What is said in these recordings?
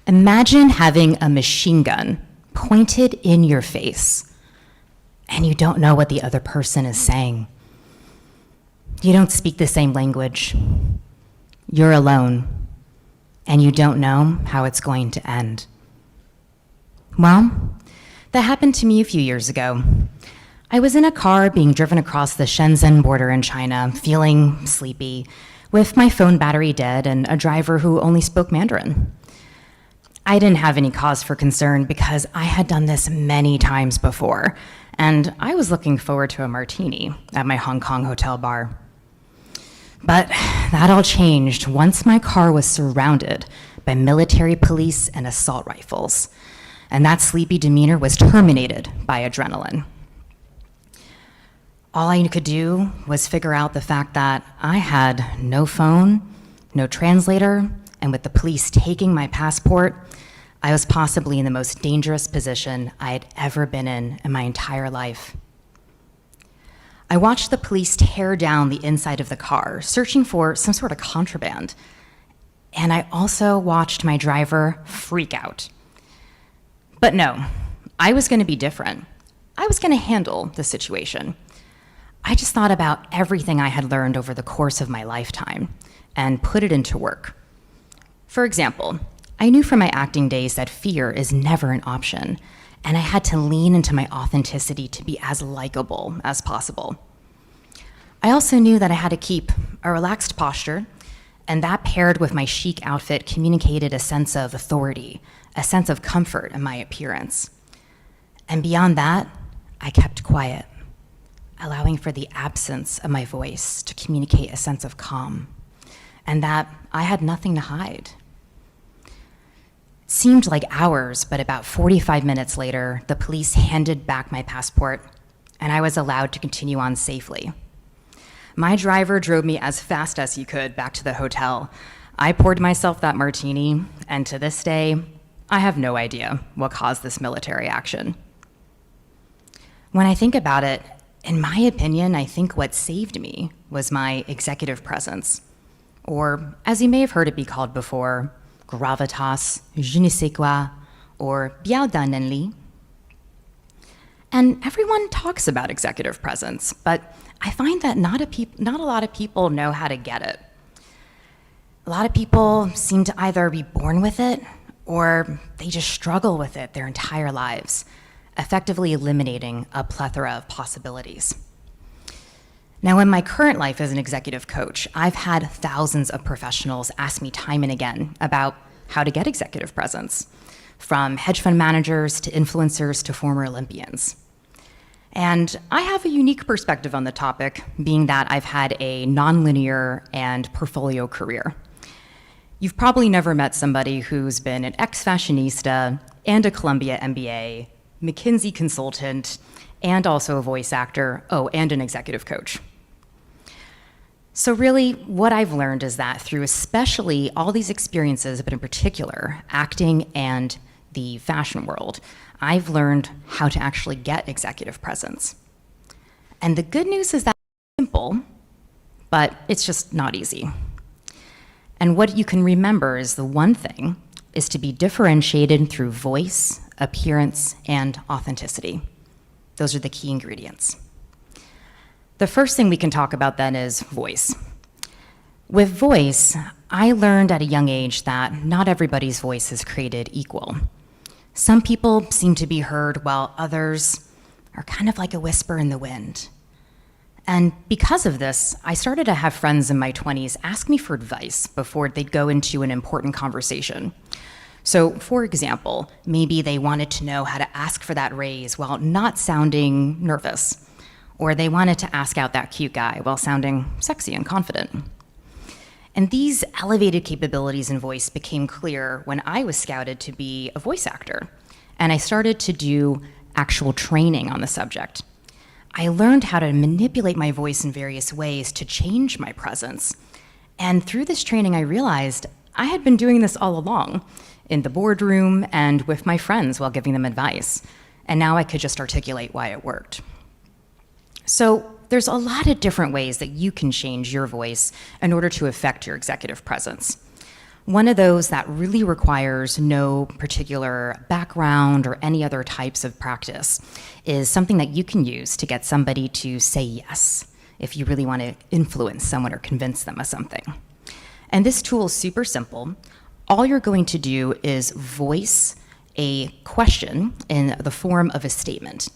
Imagine having a machine gun pointed in your face, and you don't know what the other person is saying. You don't speak the same language. You're alone, and you don't know how it's going to end. Well, that happened to me a few years ago. I was in a car being driven across the Shenzhen border in China, feeling sleepy, with my phone battery dead and a driver who only spoke Mandarin. I didn't have any cause for concern because I had done this many times before, and I was looking forward to a martini at my Hong Kong hotel bar. But that all changed once my car was surrounded by military police and assault rifles, and that sleepy demeanor was terminated by adrenaline. All I could do was figure out the fact that I had no phone, no translator, and with the police taking my passport, I was possibly in the most dangerous position I had ever been in my entire life. I watched the police tear down the inside of the car, searching for some sort of contraband. And I also watched my driver freak out. But no, I was going to be different. I was going to handle the situation. I just thought about everything I had learned over the course of my lifetime and put it into work. For example, I knew from my acting days that fear is never an option, and I had to lean into my authenticity to be as likable as possible. I also knew that I had to keep a relaxed posture, and that paired with my chic outfit communicated a sense of authority, a sense of comfort in my appearance. And beyond that, I kept quiet, allowing for the absence of my voice to communicate a sense of calm, and that I had nothing to hide. It seemed like hours, but about 45 minutes later, the police handed back my passport, and I was allowed to continue on safely. My driver drove me as fast as he could back to the hotel. I poured myself that martini, and to this day, I have no idea what caused this military action. When I think about it, in my opinion, I think what saved me was my executive presence, or as you may have heard it be called before, gravitas, je ne sais quoi, or biao dan nen li. And everyone talks about executive presence, but I find that not a lot of people know how to get it. A lot of people seem to either be born with it or they just struggle with it their entire lives, effectively eliminating a plethora of possibilities. Now, in my current life as an executive coach, I've had thousands of professionals ask me time and again about how to get executive presence, from hedge fund managers to influencers to former Olympians. And I have a unique perspective on the topic, being that I've had a nonlinear and portfolio career. You've probably never met somebody who's been an ex-fashionista and a Columbia MBA, McKinsey consultant, and also a voice actor, and an executive coach. So really, what I've learned is that through especially all these experiences, but in particular, acting and the fashion world, I've learned how to actually get executive presence. And the good news is that it's simple, but it's just not easy. And what you can remember is the one thing is to be differentiated through voice, appearance, and authenticity. Those are the key ingredients. The first thing we can talk about then is voice. With voice, I learned at a young age that not everybody's voice is created equal. Some people seem to be heard while others are kind of like a whisper in the wind. And because of this, I started to have friends in my 20s ask me for advice before they'd go into an important conversation. So, for example, maybe they wanted to know how to ask for that raise while not sounding nervous, or they wanted to ask out that cute guy while sounding sexy and confident. And these elevated capabilities in voice became clear when I was scouted to be a voice actor, and I started to do actual training on the subject. I learned how to manipulate my voice in various ways to change my presence. And through this training, I realized I had been doing this all along, in the boardroom and with my friends while giving them advice. And now I could just articulate why it worked. So there's a lot of different ways that you can change your voice in order to affect your executive presence. One of those that really requires no particular background or any other types of practice is something that you can use to get somebody to say yes if you really want to influence someone or convince them of something. And this tool is super simple. All you're going to do is voice a question in the form of a statement.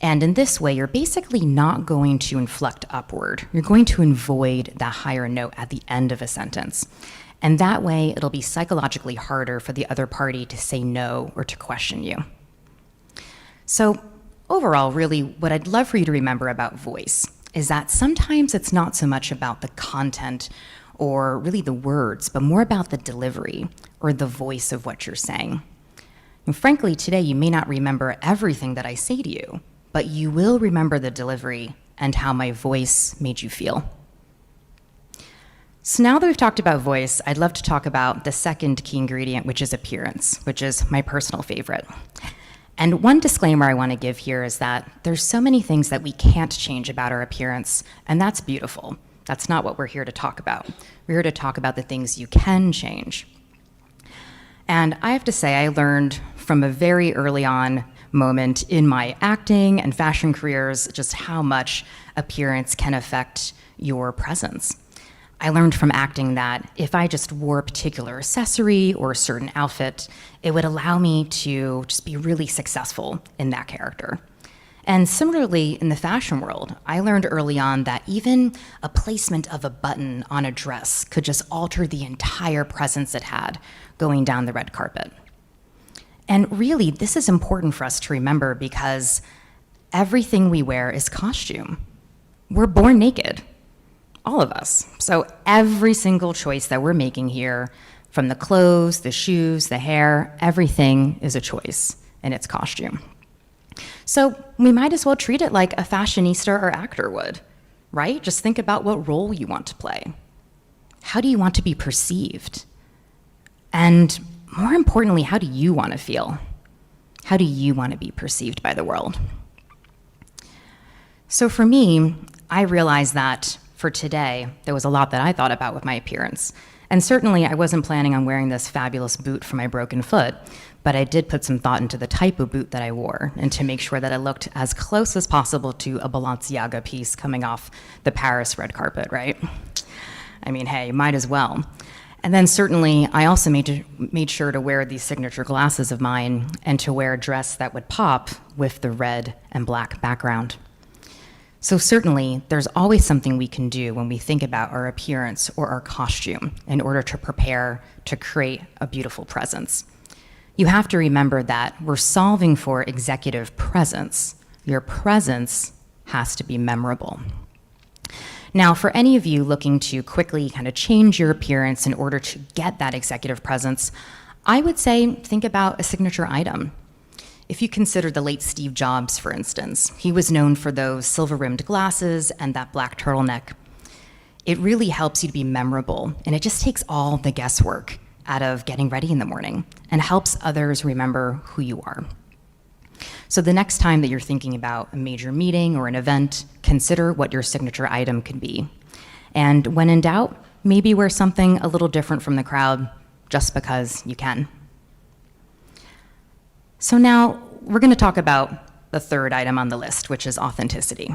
And in this way, you're basically not going to inflect upward. You're going to avoid that higher note at the end of a sentence. And that way, it'll be psychologically harder for the other party to say no or to question you. So overall, really, what I'd love for you to remember about voice is that sometimes it's not so much about the content or really the words, but more about the delivery or the voice of what you're saying. And frankly, today you may not remember everything that I say to you, but you will remember the delivery and how my voice made you feel. So now that we've talked about voice, I'd love to talk about the second key ingredient, which is appearance, which is my personal favorite. And one disclaimer I want to give here is that there's so many things that we can't change about our appearance, and that's beautiful. That's not what we're here to talk about. We're here to talk about the things you can change. And I have to say, I learned from a very early on moment in my acting and fashion careers just how much appearance can affect your presence. I learned from acting that if I just wore a particular accessory or a certain outfit, it would allow me to just be really successful in that character. And similarly, in the fashion world, I learned early on that even a placement of a button on a dress could just alter the entire presence it had going down the red carpet. And really, this is important for us to remember because everything we wear is costume. We're born naked. All of us. So every single choice that we're making here, from the clothes, the shoes, the hair, everything is a choice in its costume. So we might as well treat it like a fashionista or actor would, right? Just think about what role you want to play. How do you want to be perceived? And more importantly, how do you want to feel? How do you want to be perceived by the world? So for me, I realized that for today, there was a lot that I thought about with my appearance. And certainly I wasn't planning on wearing this fabulous boot for my broken foot, but I did put some thought into the type of boot that I wore and to make sure that I looked as close as possible to a Balenciaga piece coming off the Paris red carpet, right? I mean, hey, might as well. And then certainly I also made sure to wear these signature glasses of mine and to wear a dress that would pop with the red and black background. So certainly, there's always something we can do when we think about our appearance or our costume in order to prepare to create a beautiful presence. You have to remember that we're solving for executive presence. Your presence has to be memorable. Now, for any of you looking to quickly kind of change your appearance in order to get that executive presence, I would say think about a signature item. If you consider the late Steve Jobs, for instance, he was known for those silver-rimmed glasses and that black turtleneck. It really helps you to be memorable, and it just takes all the guesswork out of getting ready in the morning and helps others remember who you are. So the next time that you're thinking about a major meeting or an event, consider what your signature item could be. And when in doubt, maybe wear something a little different from the crowd just because you can. So now we're going to talk about the third item on the list, which is authenticity.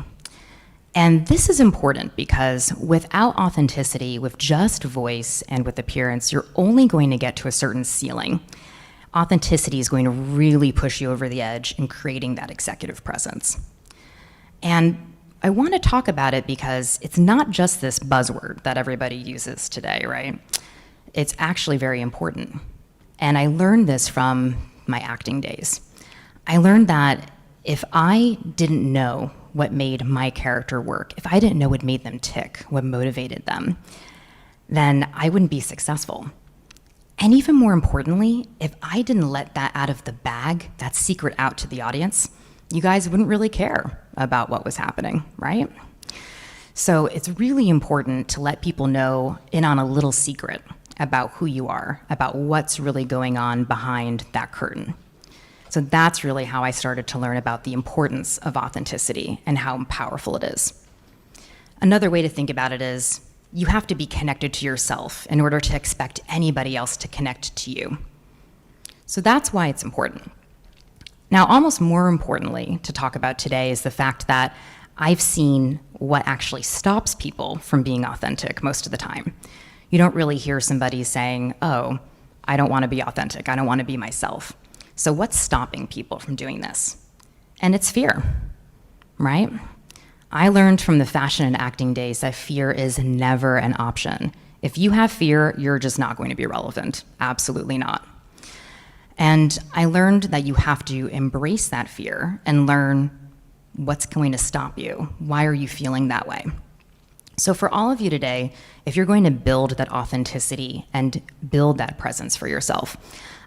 And this is important because without authenticity, with just voice and with appearance, you're only going to get to a certain ceiling. Authenticity is going to really push you over the edge in creating that executive presence. And I want to talk about it because it's not just this buzzword that everybody uses today, right? It's actually very important. And I learned this from my acting days. I learned that if I didn't know what made my character work, if I didn't know what made them tick, what motivated them, then I wouldn't be successful. And even more importantly, if I didn't let that out of the bag, that secret out to the audience, you guys wouldn't really care about what was happening, right? So it's really important to let people know in on a little secret about who you are, about what's really going on behind that curtain. So that's really how I started to learn about the importance of authenticity and how powerful it is. Another way to think about it is you have to be connected to yourself in order to expect anybody else to connect to you. So that's why it's important. Now, almost more importantly to talk about today is the fact that I've seen what actually stops people from being authentic most of the time. You don't really hear somebody saying, oh, I don't want to be authentic, I don't want to be myself. So what's stopping people from doing this? And it's fear, right? I learned from the fashion and acting days that fear is never an option. If you have fear, you're just not going to be relevant. Absolutely not. And I learned that you have to embrace that fear and learn what's going to stop you. Why are you feeling that way? So for all of you today, if you're going to build that authenticity and build that presence for yourself,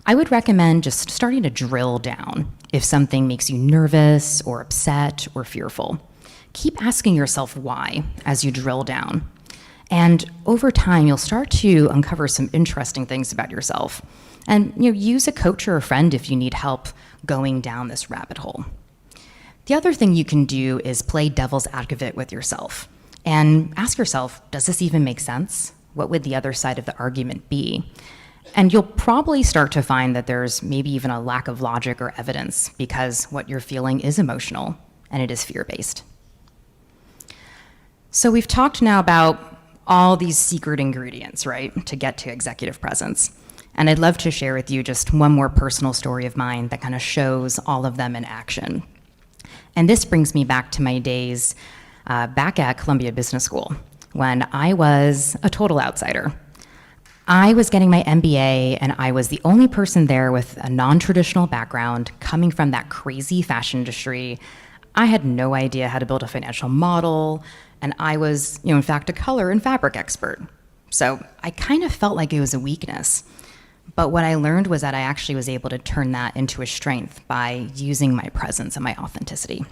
I would recommend just starting to drill down if something makes you nervous or upset or fearful. Keep asking yourself why as you drill down. And over time, you'll start to uncover some interesting things about yourself. And use a coach or a friend if you need help going down this rabbit hole. The other thing you can do is play devil's advocate with yourself and ask yourself, does this even make sense? What would the other side of the argument be? And you'll probably start to find that there's maybe even a lack of logic or evidence because what you're feeling is emotional and it is fear-based. So we've talked now about all these secret ingredients, right, to get to executive presence. And I'd love to share with you just one more personal story of mine that kind of shows all of them in action. And this brings me back to my days back at Columbia Business School when I was a total outsider. I was getting my MBA and I was the only person there with a non-traditional background coming from that crazy fashion industry. I had no idea how to build a financial model, and I was, in fact, a color and fabric expert. So I kind of felt like it was a weakness. But what I learned was that I actually was able to turn that into a strength by using my presence and my authenticity.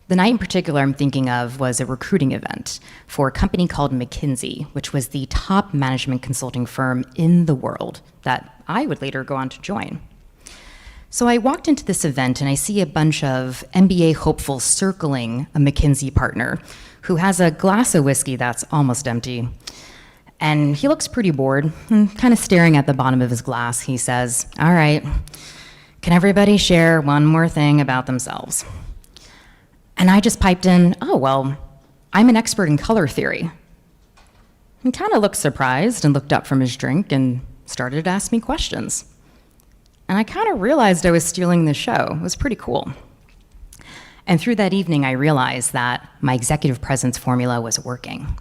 The night in particular I'm thinking of was a recruiting event for a company called McKinsey, which was the top management consulting firm in the world that I would later go on to join. So I walked into this event and I see a bunch of MBA hopefuls circling a McKinsey partner who has a glass of whiskey that's almost empty. And he looks pretty bored and kind of staring at the bottom of his glass. He says, all right, can everybody share one more thing about themselves? And I just piped in, oh, well, I'm an expert in color theory. He kind of looked surprised and looked up from his drink and started to ask me questions. And I kind of realized I was stealing the show. It was pretty cool. And through that evening, I realized that my executive presence formula was working.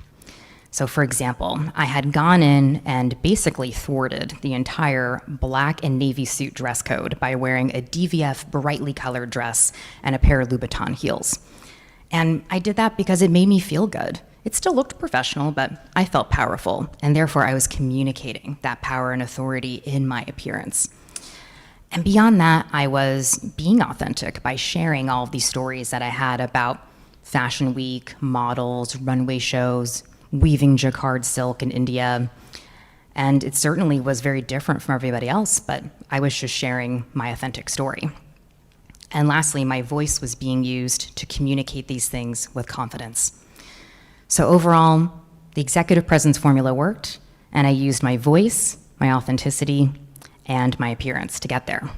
So for example, I had gone in and basically thwarted the entire black and navy suit dress code by wearing a DVF brightly colored dress and a pair of Louboutin heels. And I did that because it made me feel good. It still looked professional, but I felt powerful, and therefore I was communicating that power and authority in my appearance. And beyond that, I was being authentic by sharing all of these stories that I had about Fashion Week, models, runway shows, weaving jacquard silk in India. And it certainly was very different from everybody else, but I was just sharing my authentic story. And lastly, my voice was being used to communicate these things with confidence. So overall, the executive presence formula worked, and I used my voice, my authenticity, and my appearance to get there.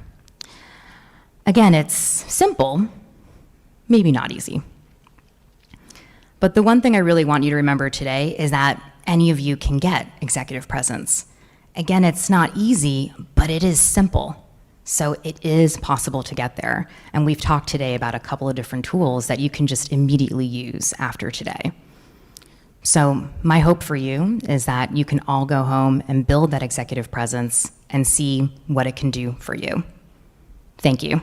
Again, it's simple, maybe not easy. But the one thing I really want you to remember today is that any of you can get executive presence. Again, it's not easy, but it is simple. So it is possible to get there. And we've talked today about a couple of different tools that you can just immediately use after today. So my hope for you is that you can all go home and build that executive presence and see what it can do for you. Thank you.